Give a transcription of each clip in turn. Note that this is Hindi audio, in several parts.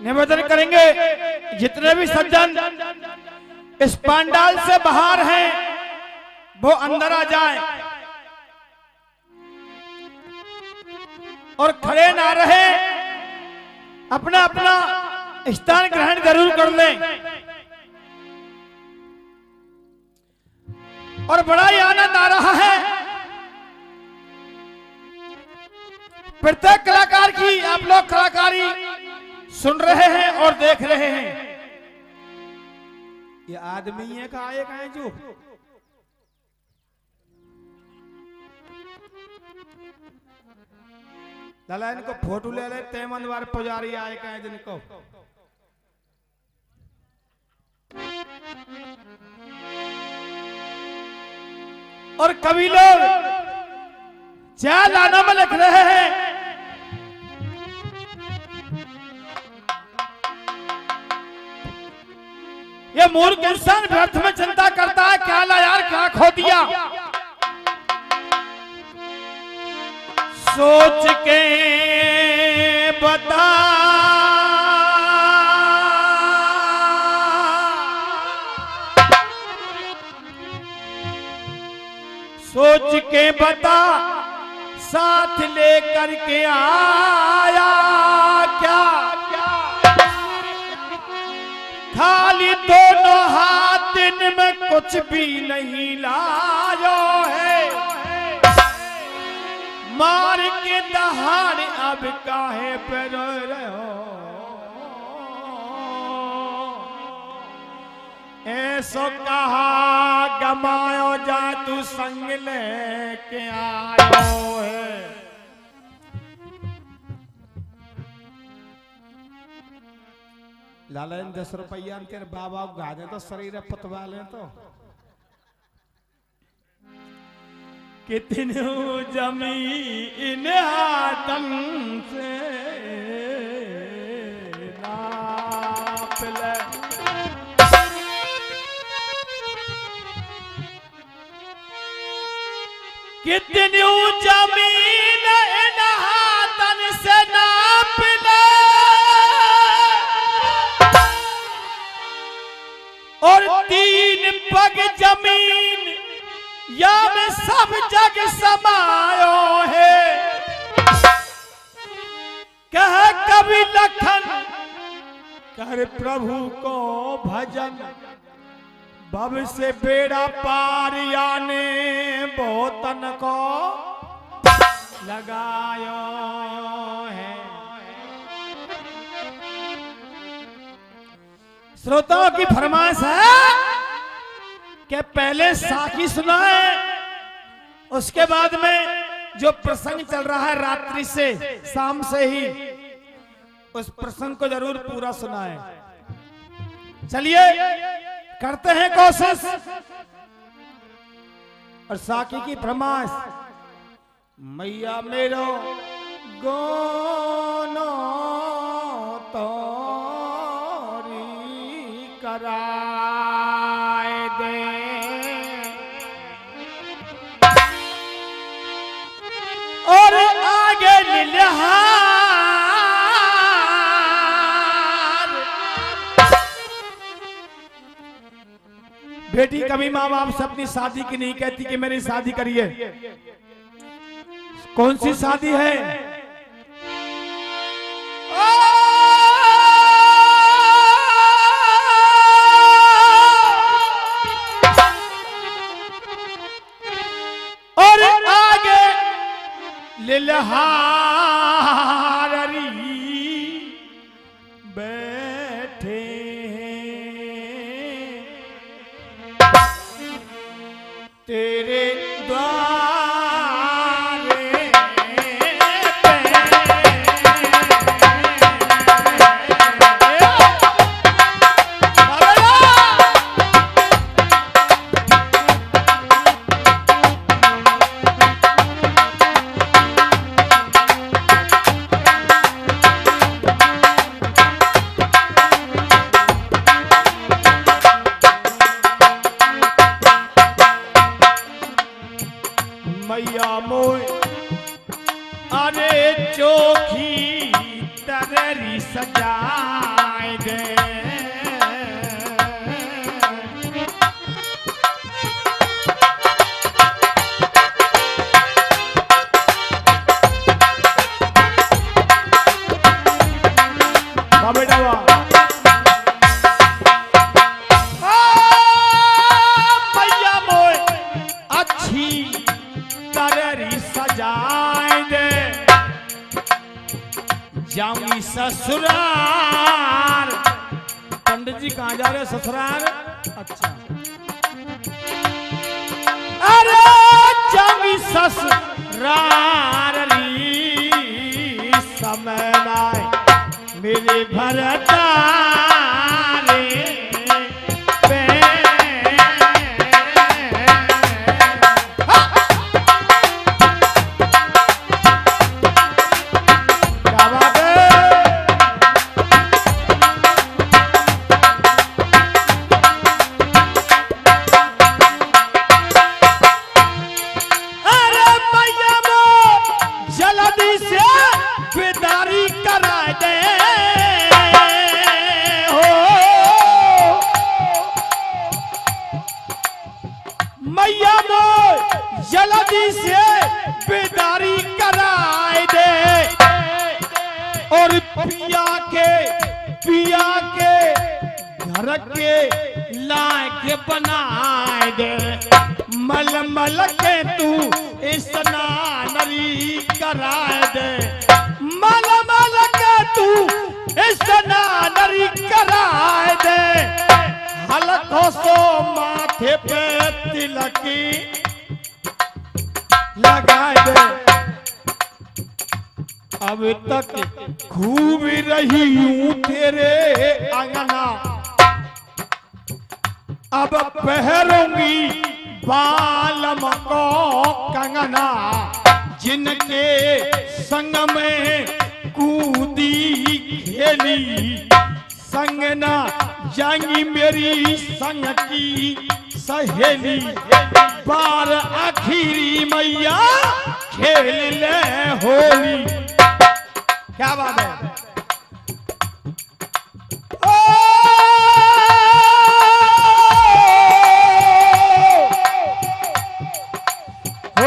निवेदन करेंगे जितने भी सज्जन इस पंडाल से बाहर हैं वो अंदर आ जाएं और खड़े ना रहे, अपना अपना स्थान ग्रहण जरूर कर लें। और बड़ा ही आनंद आ रहा है प्रत्येक कलाकार की। आप लोग कलाकारी सुन रहे हैं और देख रहे हैं। ये आदमी है का आए कहा जो लाला इनको फोटो ले ले तेमन बार पुजारी आए कहे जिनको। और कवि लोग चार लाना में लिख रहे हैं, ये मूर्ख इंसान व्यर्थ में चिंता करता है, क्या ला यार क्या खो दिया। सोच के बता सोच के बता साथ लेकर के आया क्या, खाली दोनों हाथ में कुछ भी नहीं लायो है। मार के दहाड़ अब काहे पर रहो, ऐसो कहा गमायो जा तू संग लेके आयो है। लाला 10 रुपया तेरे बाबा गा दे तो शरीर पतवा ले तो कितने जमीन हाथन से नाप ले। कितनी जमीन इन हाथन से नाप ले और 3 पग जमीन या में सब जग समायो है। कह कवि लखन कर प्रभु को भजन, भव से बेड़ा पार याने बहुतन को लगायो है। श्रोताओं की फरमाइश है कि पहले साखी सुनाए, उसके बाद में जो प्रसंग चल रहा है रात्रि से शाम से ही उस प्रसंग को जरूर पूरा सुनाए। चलिए करते हैं कोशिश। और साखी की फरमाइश, मैया मेरो गोनो तोरी कराए दे, और आगे लिलहार बेटी कभी माँ बाप से अपनी शादी की नहीं कहती कि मेरी शादी करिए। कौन सी शादी है? और आगे लिलहारी बैठे तेरे द्वारे पे। मैया मोय अरे चोखी तररी सजा दे। बेटा भैया मोए अच्छी तररी सजाए दे, जाऊंगी ससुराल। पंडित जी कहाँ जा रहे ससुराल? अच्छा, अरे जाऊंगी ससुराल समय नाय मेरे भरतारे पे। क्या बात है? अरे मैया मो जल्दी से बेदारी करा दे। मैया मो जल्दी से बेदारी कराए दे, और पिया के घर के लायक बनाए दे। मल मल के तू स्नानरी कराए दे, मल मल के तू स्नानरी कराए दे। हलको सो माथे पे तिलकी लगाए दे। अब तक खूब रही हूं तेरे अंगना, अब पहरूंगी बालम को कंगना। जिनके संग में कूदी खेली, संग ना जाएंगी मेरी संग की सहेली। बार आखिरी मैया खेल ले होली। क्या बात है? हो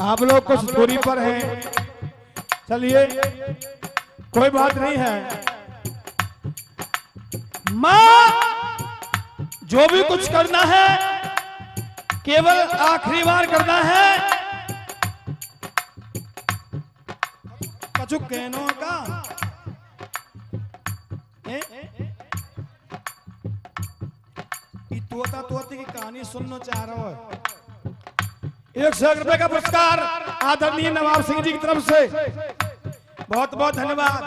आप लोग कुछ दूरी पर हैं, चलिए कोई बात नहीं है। माँ जो भी कुछ करना है केवल आखिरी बार करना है। कछु कहनो का तोता तोती की कहानी सुनना चाह रहा है। 100 रुपए का पुरस्कार आदरणीय नवाब सिंह जी की तरफ से, बहुत बहुत धन्यवाद।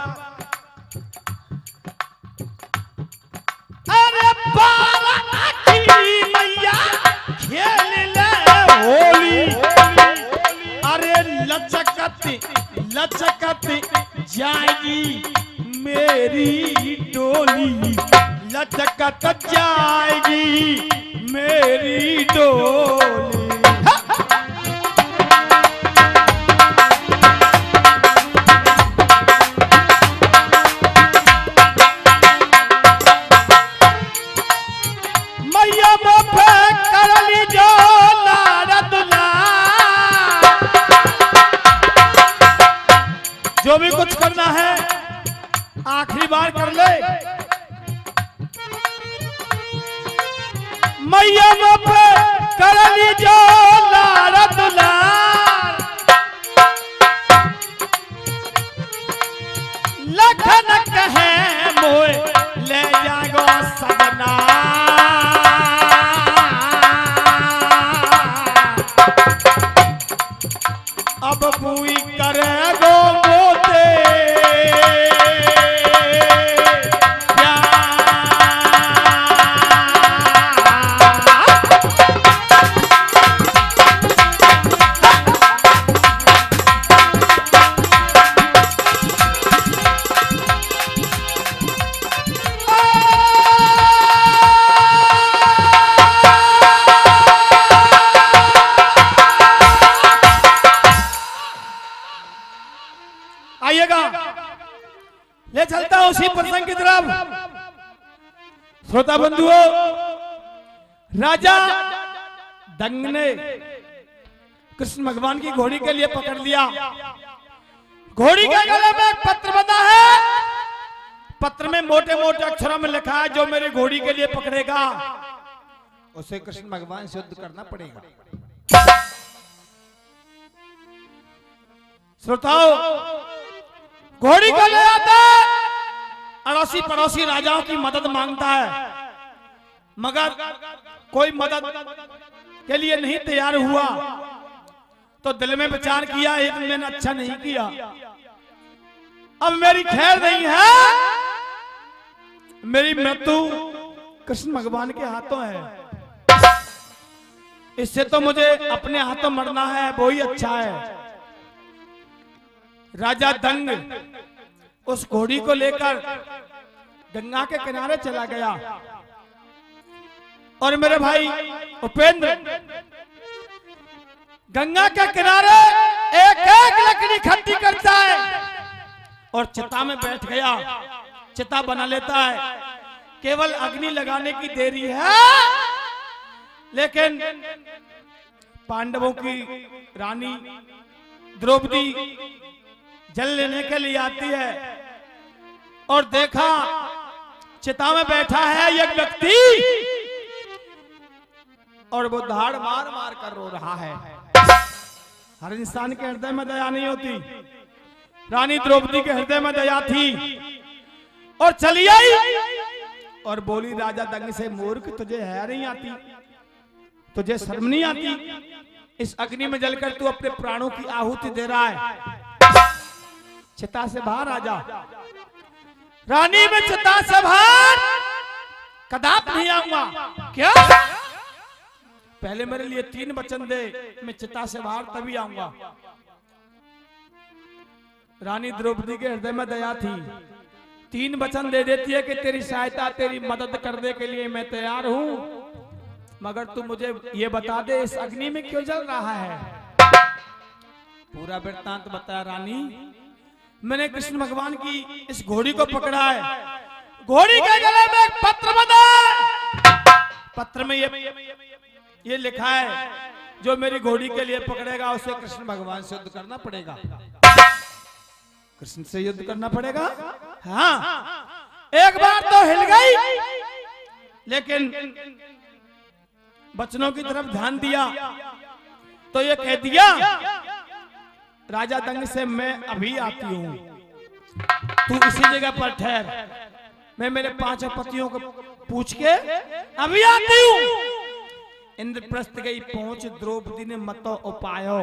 अरे मैया खेल ले होली, अरे लचकत जाएगी मेरी डोली, लचकत जाएगी मेरी डोली। जो भी कुछ करना है आखिरी बार कर ले। मैया पे कर लीजो लाड़ दुलार, लखन कहे मोए ले जागो सजना। अब बुई करे गो मोते ले चलता हूं उसी प्रसंग की तरफ। श्रोता बंधुओं, राजा दंग ने कृष्ण भगवान की घोड़ी के लिए पकड़ लिया। घोड़ी के गले में एक पत्र बंधा है। पत्र में मोटे मोटे अक्षरों में लिखा है, जो मेरी घोड़ी के लिए पकड़ेगा उसे कृष्ण भगवान से युद्ध करना पड़ेगा। श्रोताओ, घोड़ी को ले आता है, अड़ोसी पड़ोसी राजाओं की मदद मांगता है, मगर कोई मदद के लिए नहीं तैयार हुआ। तो दिल में विचार किया, एक मैंने अच्छा नहीं किया, अब मेरी खैर नहीं है, मेरी मृत्यु कृष्ण भगवान के हाथों है। इससे तो मुझे अपने हाथों मरना है, वो ही अच्छा है। राजा दंग उस घोड़ी को लेकर गंगा के किनारे चला गया और मेरे भाई उपेंद्र गंगा के किनारे एक एक लकड़ी इकट्ठी करता है और चिता में बैठ गया, चिता बना लेता है। केवल अग्नि लगाने की देरी है, लेकिन पांडवों की रानी द्रौपदी जल लेने के लिए आती है और देखा चिता में बैठा है एक व्यक्ति और वो धाड़ मार मार कर रो रहा है। हर इंसान के हृदय में दया नहीं होती, रानी द्रौपदी के हृदय में दया थी और चली आई और बोली राजा दंग से, मूर्ख तुझे है नहीं आती, तुझे शर्म नहीं आती, इस अग्नि में जलकर तू अपने प्राणों की आहुति दे रहा है, चिता से बाहर आ जा। रानी में चिता से बाहर कदाप नहीं आऊंगा। क्या? पहले मेरे लिए 3 वचन दे, मैं चिता से बाहर तभी आऊंगा। रानी द्रौपदी के हृदय में दया थी, 3 वचन दे देती है कि तेरी सहायता, तेरी मदद करने के लिए मैं तैयार हूं, मगर तू मुझे ये बता दे इस अग्नि में क्यों जल रहा है। पूरा वृत्तांत बताया। रानी, मैंने कृष्ण भगवान की इस घोड़ी को पकड़ा है, घोड़ी के गले में एक पत्र बंधा है, पत्र में ये लिखा है, जो मेरी घोड़ी के लिए पकड़ेगा उसे कृष्ण भगवान से युद्ध करना पड़ेगा, कृष्ण से युद्ध करना पड़ेगा। हाँ, एक बार तो हिल गई, लेकिन बचनों की तरफ ध्यान दिया तो ये कह दिया राजा दंग से, मैं अभी आती हूं, तू इसी जगह पर ठहर, मैं मेरे 5 पतियों को पूछ के अभी आती हूं। इंद्रप्रस्थ गई पहुंच, द्रौपदी ने मतो उपायो,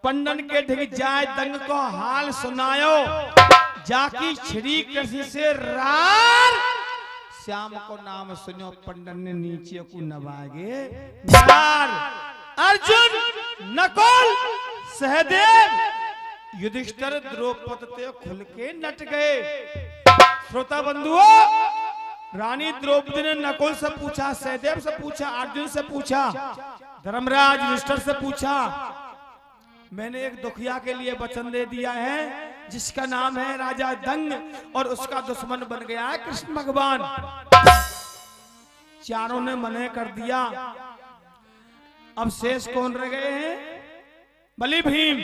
पंडन के ढिग जाए दंग को हाल सुनायो, जाकी श्री कृष्ण से रार, श्याम को नाम सुनो पंडन ने नीचे को नवागे नार। अर्जुन, नकुल, सहदेव, युधिष्ठिर, द्रौपदी खुल के नट गए। श्रोता बंधुओं, रानी द्रौपदी ने नकुल से पूछा, सहदेव से पूछा, अर्जुन से पूछा, धर्मराज युधिष्ठिर से पूछा, मैंने एक दुखिया के लिए वचन दे दिया है जिसका नाम है राजा दंग, और उसका दुश्मन बन गया है कृष्ण भगवान। चारों ने मना कर दिया। अब शेष कौन रह गए हैं? बलि भीम।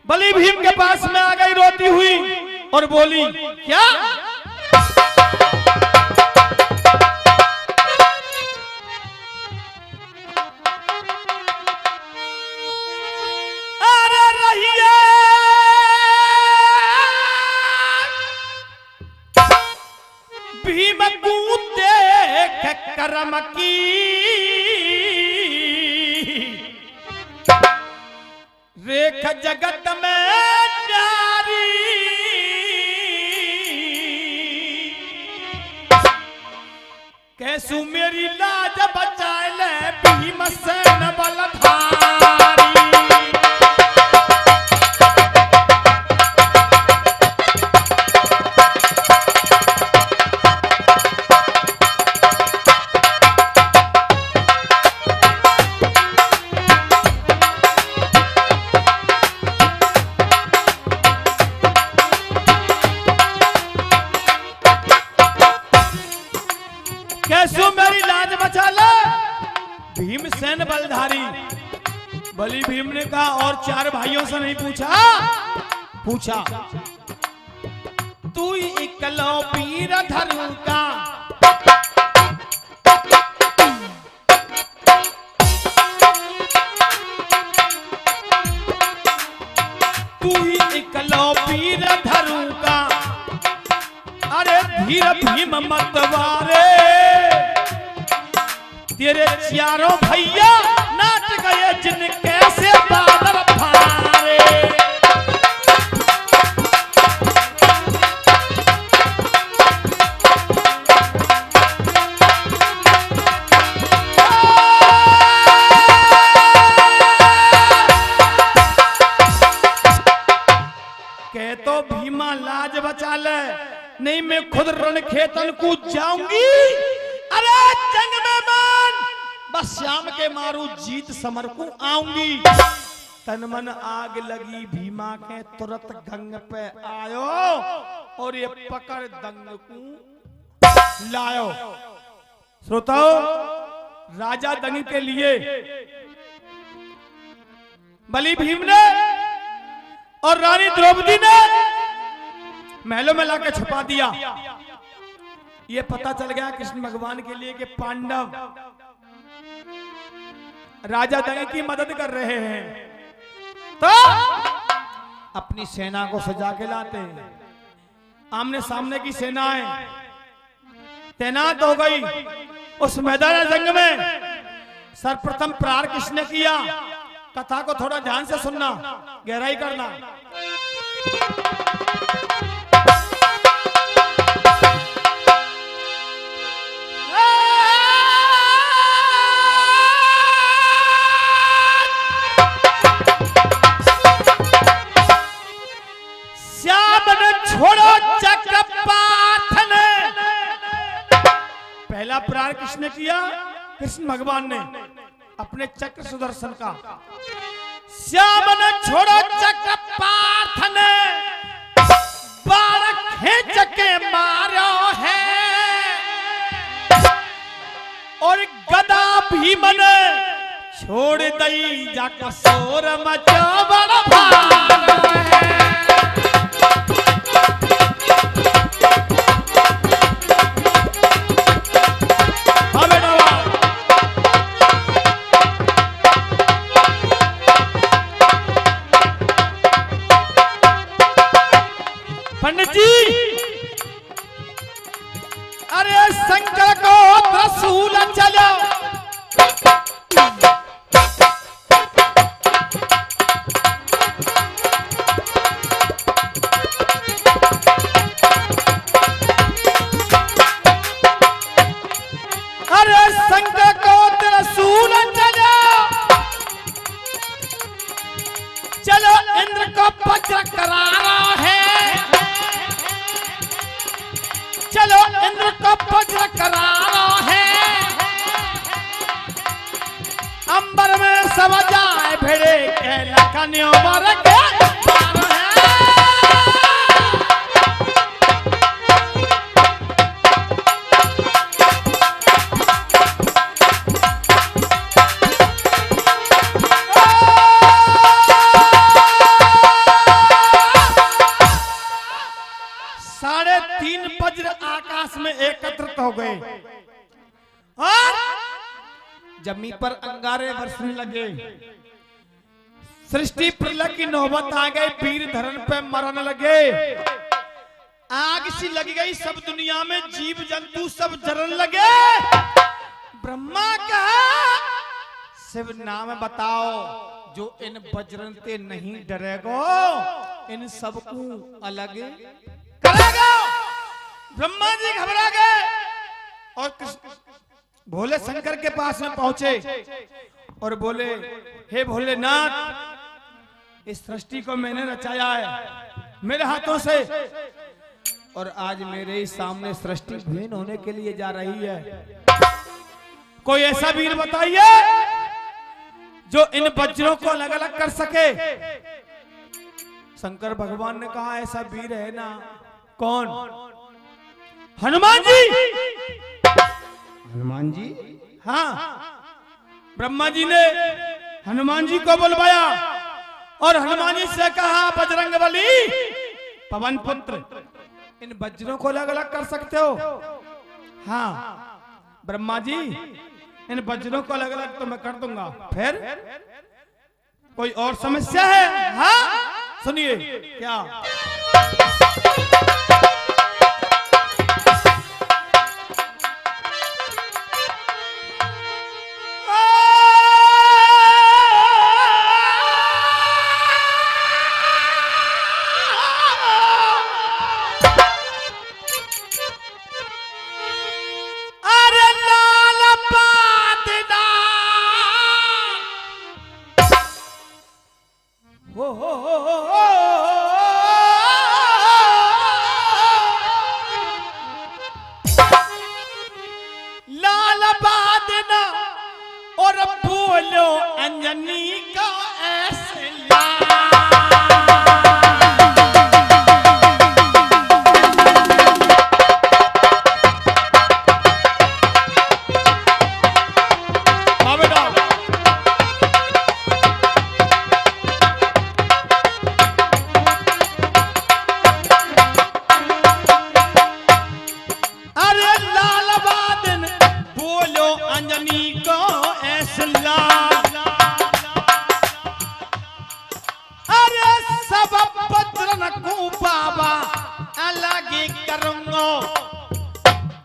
बलि भीम के पास में आ गई रोती हुई और बोली, क्या? अरे रहिए भीम को देख करम की, रेख जगत में न्यारी, कैसू मेरी लाज बचाए ले भीमसेन बलधारी। भीमसेन बलधारी। बलि भीम ने कहा और 4 भाइयों से नहीं पूछा? पूछा। तू इकलो पीर धरू का, तू इकलो पीर धरू का, अरे धीर भीम मतवारे, तेरे 4 भैया नाट गए जिन कैसे बादल फारे। कह तो भीमा लाज बचा ले, नहीं मैं खुद रण खेतन कूद जाऊंगी। अरे जंग में मान, बस श्याम के मारू जीत समर को आऊंगी। तन मन आग लगी भीमा के, तुरंत गंग पे आयो और ये पकड़ दंग को लायो। श्रोताओ, राजा दंग के लिए बलि भीम ने और रानी द्रौपदी ने महलों में लाकर छुपा दिया। ये पता चल गया कृष्ण भगवान के लिए कि पांडव राजा दंग की मदद कर रहे हैं, तो अपनी सेना को सजा के लाते हैं। आमने सामने की सेनाएं तैनात हो गई। उस मैदान जंग में सर्वप्रथम प्रहार किसने किया? कथा को थोड़ा ध्यान से सुनना, गहराई करना। छोड़ो चक्रपाठ ने, पहला प्रहार किसने किया? कृष्ण भगवान ने अपने चक्र सुदर्शन का। श्याम ने छोड़ो चक्रपाठ ने, बाण खींच के मारो है, और गदा भीम ने छोड़ दई जाकर शोर मचो बड़ भार है। पंडित जी, अरे शंकर को रसूल चलो, अरे शंकर को रसूल चलो, चलो इंद्र को वज्र करारा है, चलो इंद्र को वज्र करारा है, अंबर में सब जाए भिड़े के लखनियों मर के आकाश में एकत्रित हो गए और जमीन पर अंगारे बरसने लगे। सृष्टि प्रलय की नौबत आ गई, वीर धरण पे मरने लगे। आग सी लग गई सब दुनिया में, जीव जंतु सब जलन लगे। ब्रह्मा कहा शिव नाम बताओ, जो इन बजरंग से नहीं डरेगो, इन सबको अलग करेगा। ब्रह्मा जी घबरा गए और भोले शंकर के पास में पहुंचे और बोले, हे भोलेनाथ, इस सृष्टि को मैंने रचाया है मेरे हाथों से, और आज मेरे ही सामने सृष्टि भीन होने के लिए जा रही है। कोई ऐसा वीर बताइए जो इन वज्रों को अलग अलग कर सके। शंकर भगवान ने कहा, ऐसा वीर है ना। कौन? हनुमान जी। हनुमान जी? हाँ, ब्रह्मा जी ने हनुमान जी को बुलवाया और हनुमान जी से कहा, बजरंगबली, पवन पुत्र, इन वज्रों को अलग अलग कर सकते हो? हाँ ब्रह्मा जी, इन वज्रों को अलग अलग तो मैं कर दूंगा। फिर कोई और समस्या है? हाँ सुनिए क्या।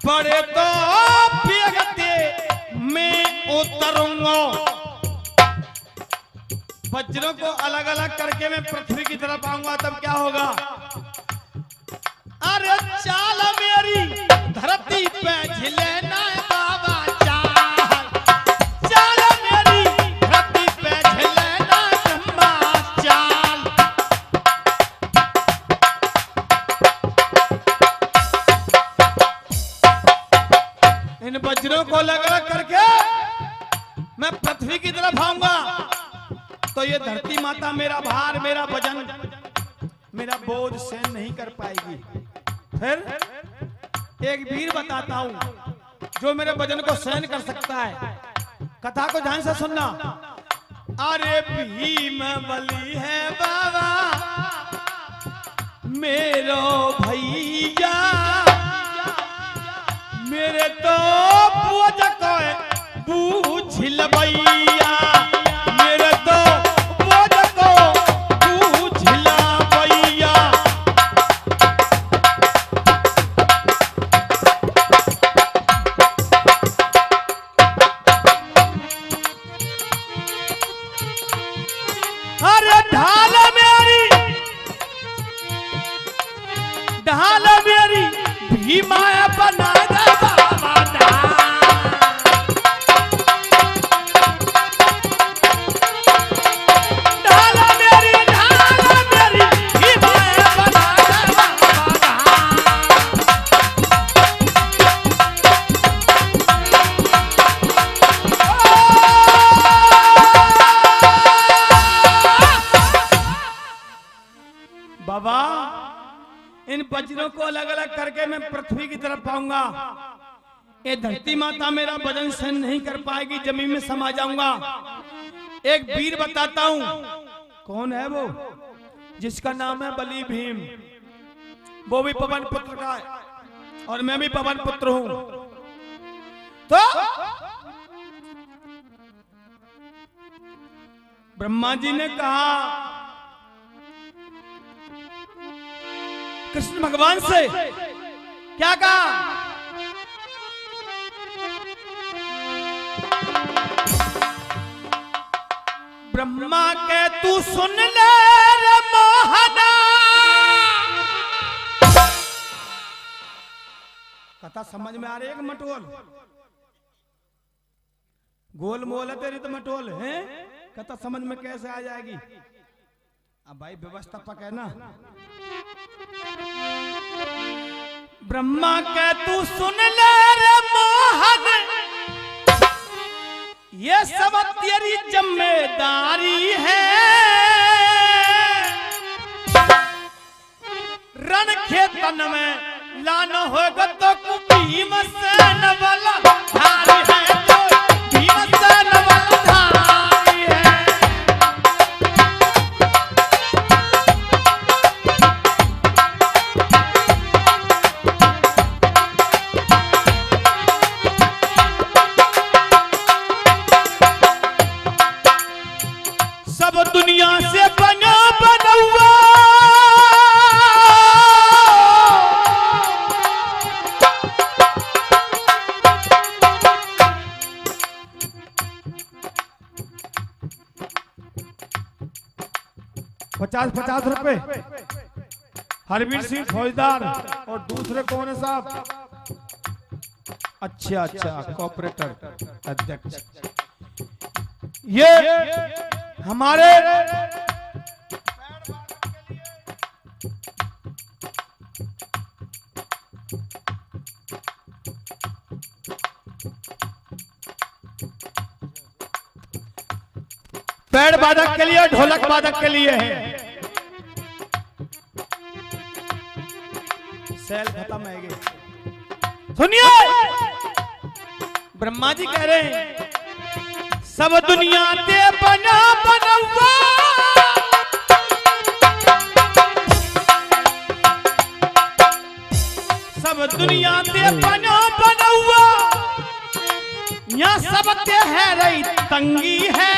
बड़े तो मैं उतरूंगा। वज्रों को अलग अलग करके मैं पृथ्वी की तरफ आऊंगा, तब क्या होगा? अरे चाल मेरी धरती पे झिले ना बाबा, चाल मेरी धरती पे झिले ना ब्रह्मा चाल। इन वज्रों को अलग अलग करके मैं पृथ्वी की तरफ आऊंगा, तो ये धरती माता मेरा भार, मेरा वजन, मेरा बोझ सहन नहीं कर पाएगी। फिर एक वीर बताता हूं जो मेरे वजन को सहन कर सकता है। कथा को ध्यान से सुनना। अरे भीम बली है बाबा मेरो भैया, मेरे तो बोझ को बूझ लबैया, मेरे तो बोझ को बूझ लबैया। अरे ढाल मेरी भीमा बना दे बाबा ढाल मेरी भीमा बना दे बाबा। बाबा इन वज्रों को अलग अलग करके मैं पृथ्वी की तरफ आऊंगा। ये धरती माता मेरा वजन सहन नहीं कर पाएगी, जमीन में समा जाऊंगा। एक वीर बताता हूं, कौन है वो? जिसका नाम है बली भीम। वो भी पवन पुत्र का है और मैं भी पवन पुत्र हूं। तो ब्रह्मा जी ने कहा कृष्ण भगवान से, क्या कहा? ब्रह्मा के तू सुन ले रे मोहना। कथा समझ में आ रही है कि मटोल? गोल मोल है तेरी तो मटोल है। कथा समझ में कैसे आ जाएगी? अब भाई व्यवस्थापक है ना। ब्रह्मा के तू सुन ले रे मोहन, ये सब तेरी जिम्मेदारी है। रण खेतन में लाना होगा तो भीमसेन वाला धारी है, तो भीमसेन वाला 50-50 रुपए। हरवीर सिंह फौजदार और दूसरे कौन है साहब? अच्छा कॉर्पोरेटर अध्यक्ष। ये हमारे पैड वादक के लिए, ढोलक वादक के लिए है। सेल खत्म है गए। सुनिए, ब्रह्मा जी कह रहे हैं सब दुनिया ते बना बनवा, सब दुनिया ते बना बनवा, यहाँ सब ते है रही तंगी है।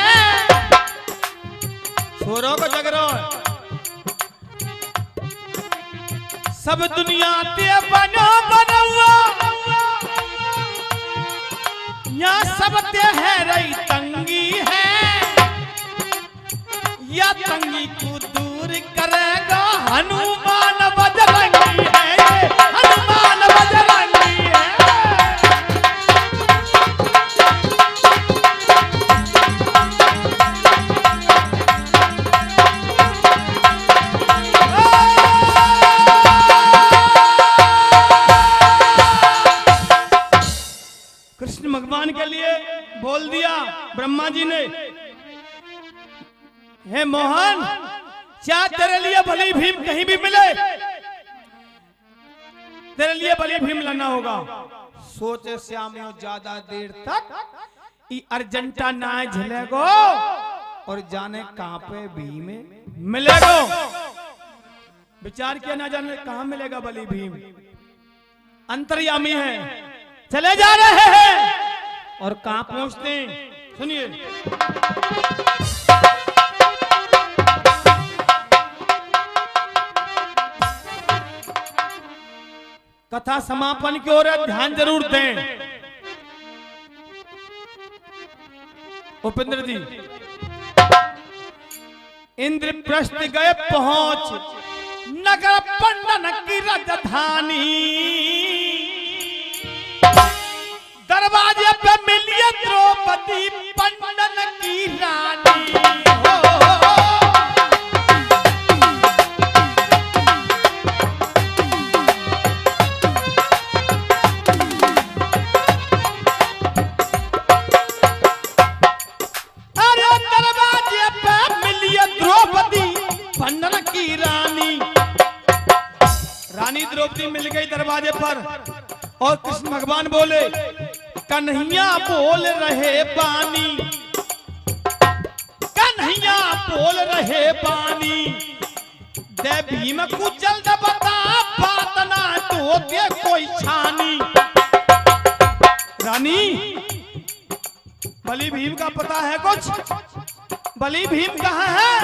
छोरों को जग रहा है। सब दुनिया ते बना बनवा, यहाँ सब ते है रही तंगी है। या तंगी को दूर करेगा हनुमान बजरंगी है, ये हनुमान बजरंगी है। कृष्ण भगवान के लिए बोल दिया ब्रह्मा जी ने, हे मोहन, क्या तेरे लिए बलि भीम कहीं भी मिले? तेरे लिए बलि भीम लाना होगा। सोचे श्यामियों ज्यादा देर तक ये अर्जेंटा ना झलेगो और जाने कहां पे भीम मिलेगो। विचार किया, ना जाने कहां मिलेगा बलि भीम। अंतर्यामी है, चले जा रहे हैं और कहां पहुंचते हैं सुनिए। कथा समापन की ओर ध्यान जरूर दें। उपेंद्र जी, इंद्रप्रस्थ गए पहुंच नगर पंडन की राजधानी, दरवाजे पे मिली द्रौपदी पंडन की रानी। अरे दरवाजे पे मिली द्रौपदी पंडन की रानी। रानी द्रौपदी मिल गई दरवाजे पर और कृष्ण भगवान बोले, कन्हैया बोल रहे बानी, कन्हैया बोल रहे बानी, दे भीम को जल्द बता, बात ना तो दे कोई छानी। रानी, बलि भीम का पता है कुछ? बलि भीम कहाँ है?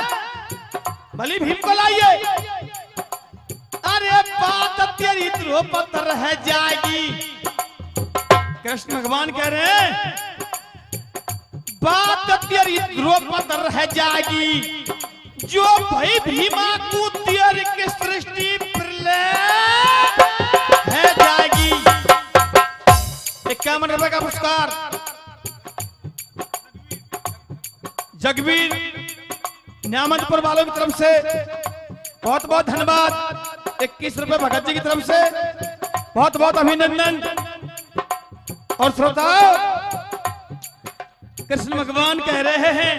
बलि भीम को लाइए। अरे बात तेरी द्रौपदी रह जाएगी। कृष्ण भगवान कह रहे हैं, बात तेरी द्रौपदी रह जाएगी, जो भाई भीमा को तेरी की सृष्टि प्रलय है जाएगी। 51 रुपए का पुरस्कार जगवीर न्यामतपुर वालों की तरफ से बहुत बहुत धन्यवाद। 21 रुपए भगत जी की तरफ से बहुत बहुत अभिनंदन। और श्रोताओ, कृष्ण भगवान कह रहे हैं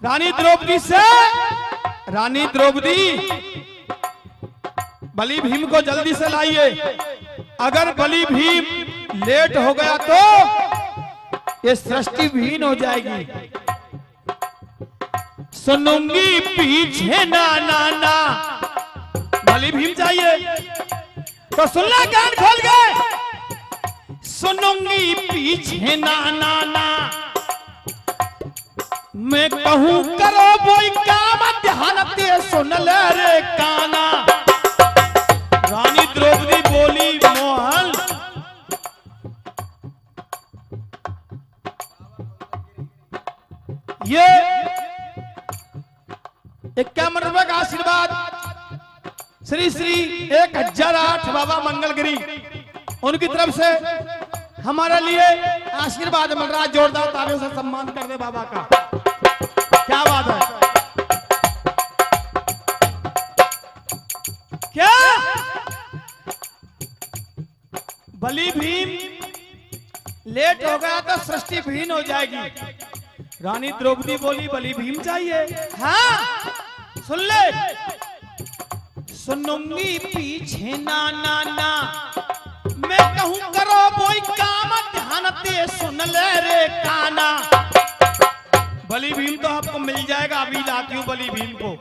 रानी द्रौपदी से, रानी द्रौपदी बलि भीम को जल्दी से लाइए। अगर बलि भीम लेट हो गया तो ये सृष्टि विहीन हो जाएगी। सुनूंगी पीछे ना ना ना, बलि भीम चाहिए तो सुन ले, कान खोल गए। सुनूंगी पीछे ना ना ना, मैं कहूं करो वो काम, ध्यान दे सुन ले रे काना। रानी द्रौपदी बोली, मोहन ये श्री 1008 बाबा मंगलगिरी उनकी तरफ से हमारे लिए आशीर्वाद मिल रहा है। जोरदार तालियों से सम्मान कर दे बाबा का। क्या बात है, क्या बलि भीम लेट हो गया तो सृष्टि भीन हो जाएगी। रानी द्रौपदी बोली बलि भीम चाहिए। हाँ सुन ले, सुनूंगी पीछे ना ना ना, मैं कहूं करो बोई काम, ध्यान दे सुन ले रे काना। बलि भीम तो आपको मिल जाएगा, अभी लाती हूं बलि भीम को,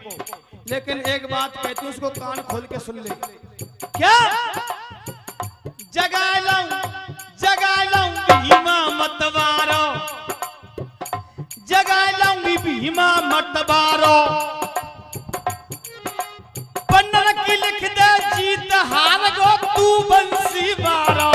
लेकिन एक बात कहती हूं, उसको कान खोल के सुन ले। क्या जगा लूं भीमा मतवारो, जगा लूंगी भीमा मतवारो, पन्नर की लिख दे जीत हार गो तू बंसी बारो।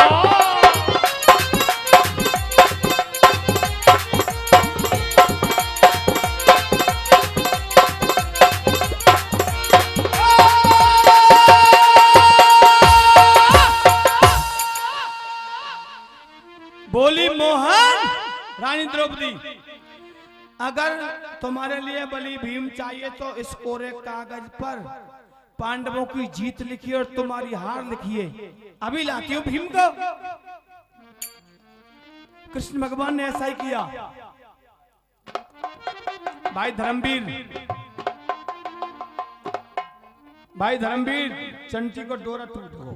बोली मोहन, रानी द्रौपदी अगर तुम्हारे लिए बलि भीम चाहिए तो इस कोरे कागज पर पांडवों की जीत लिखिए और तुम्हारी हार लिखिए। अभी लाती हूं भीम को। कृष्ण भगवान ने ऐसा ही किया। भाई धर्मवीर चंटी को डोरा टूट गो।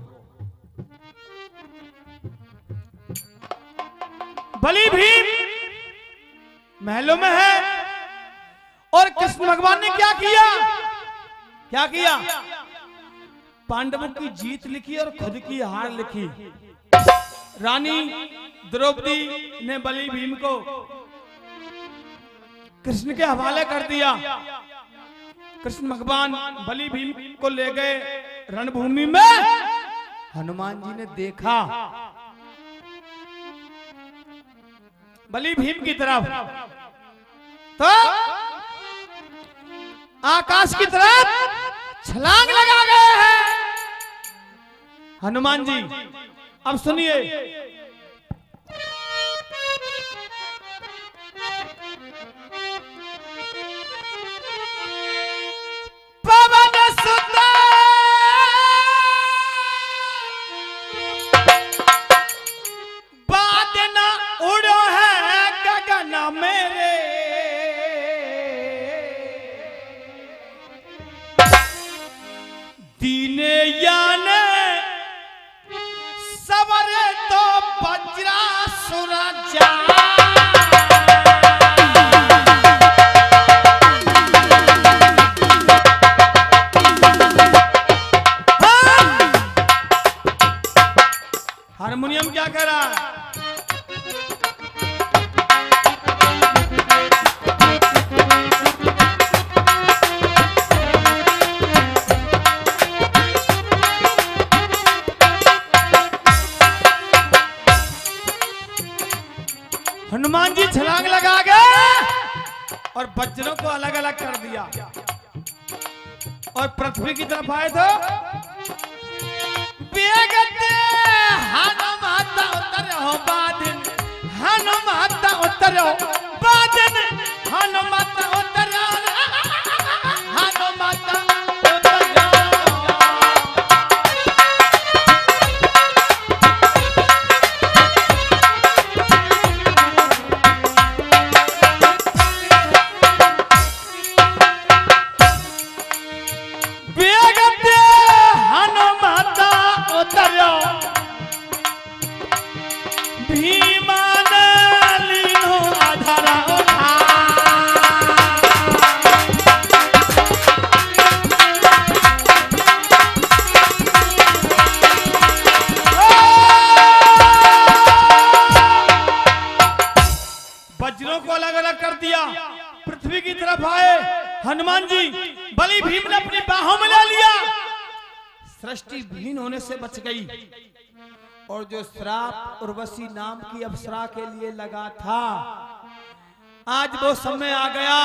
बलि भीम महलों में है और कृष्ण भगवान ने क्या किया, क्या किया? पांडवों की जीत लिखी और खुद की हार लिखी। रानी द्रौपदी ने बलि भीम को कृष्ण के हवाले कर दिया। कृष्ण भगवान बलि भीम को ले गए रणभूमि में। हनुमान जी ने देखा बलि भीम की तरफ, तो आकाश की तरफ छलांग लगा गए हैं हनुमान जी। अब सुनिए, पवन सुत बाद न उड़ो है गगन मेरे, दीने याने सवरे तो वज्रासुर जा। हारमोनियम क्या कह रहा है? हनुमान जी छलांग लगा गए और वज्रों को अलग अलग कर दिया और पृथ्वी की तरफ आए तो हनुमाता उतरो बादन, हनुमाता उतरो बादन, हनुमाता उतरो, हनुमाता उतरो। वज्रों को अलग अलग कर दिया, पृथ्वी की तरफ आए हनुमान जी। बलि भीम ने अपनी बाहों में ले लिया, सृष्टि भीन होने से बच गई। और जो श्राप उर्वशी नाम की अप्सरा के लिए लगा था, आज वो समय आ गया।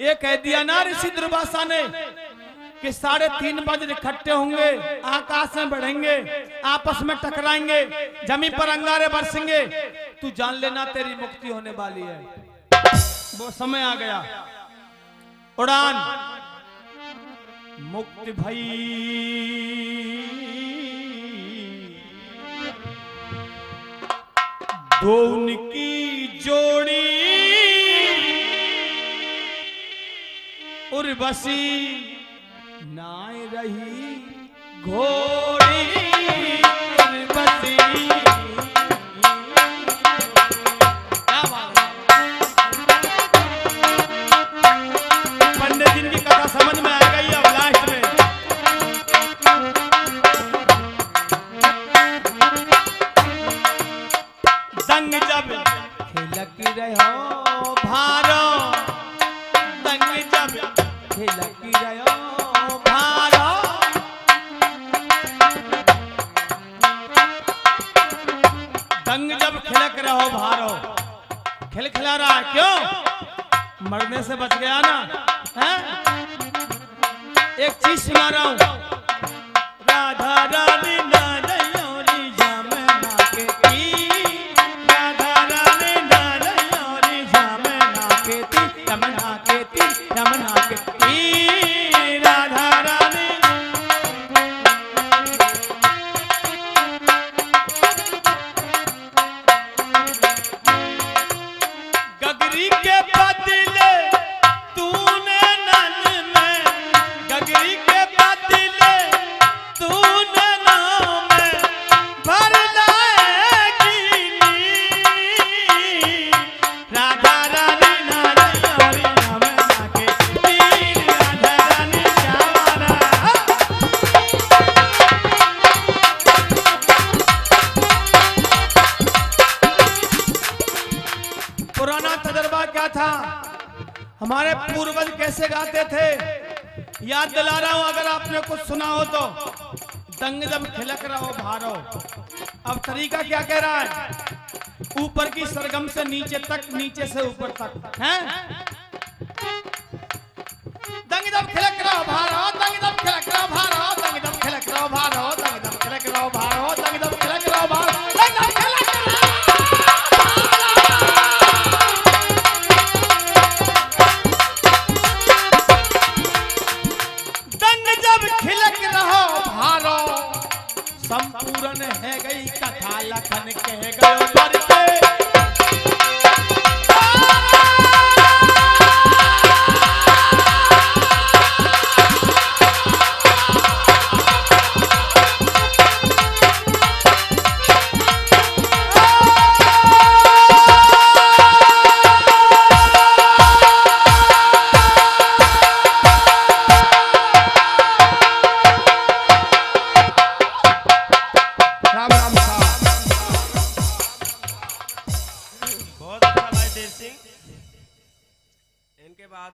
ये कह दिया ना ऋषि दुर्वासा ने कि 3:30 बजे इकट्ठे होंगे, आकाश में बढ़ेंगे, आपस में टकराएंगे, जमीन पर अंगारे बरसेंगे, तू जान लेना तेरी मुक्ति होने वाली है। वो समय आ गया। उड़ान मुक्ति भई, दो उनकी जोड़ी उर्वशी नाय रही घोड़ी उर्वशी। पंडित जी की कथा समझ में आ गई अब लास्ट में। दंग जब खिलक रहो भारो, दंग जब खिलक रहो भारो, दंग जब खिलक रहो भारो। खिलखिला रहा है, क्यों? मरने से बच गया ना, है? एक चीज सुना रहा हूं। राधा रानी नारयोरी जमुना के तीर, राधा रानी नारयोरी जमुना के तीर, यमुना के तीर, यमुना के तीर, राधा रानी। गगरी के बदले तूने नन में, गगरी के बदले तूने नाम में भर लाएगी नी। राधा रानी नारयोरी जमुना के तीर, राधा रानी जमुना। पुराना तजर्बा क्या था, हमारे पूर्वज कैसे गाते थे, याद दिला रहा हूं अगर आपने कुछ सुना हो तो। दंग जब खिलक रहो भारो। अब तरीका क्या कह रहा है? ऊपर की सरगम से नीचे तक, नीचे से ऊपर तक, हैं? दंग जब खिलक रहो भारो, दंग जब खिलक रहो भारो, दंग जब खिलक रहो भारो, दंग जब खिलक रहो भारो, दंग जब खिलक रहो भारो, दंग जब खिलक खिलक रहो भारो। संपूर्ण है गई कथा, लखन कह गयो पर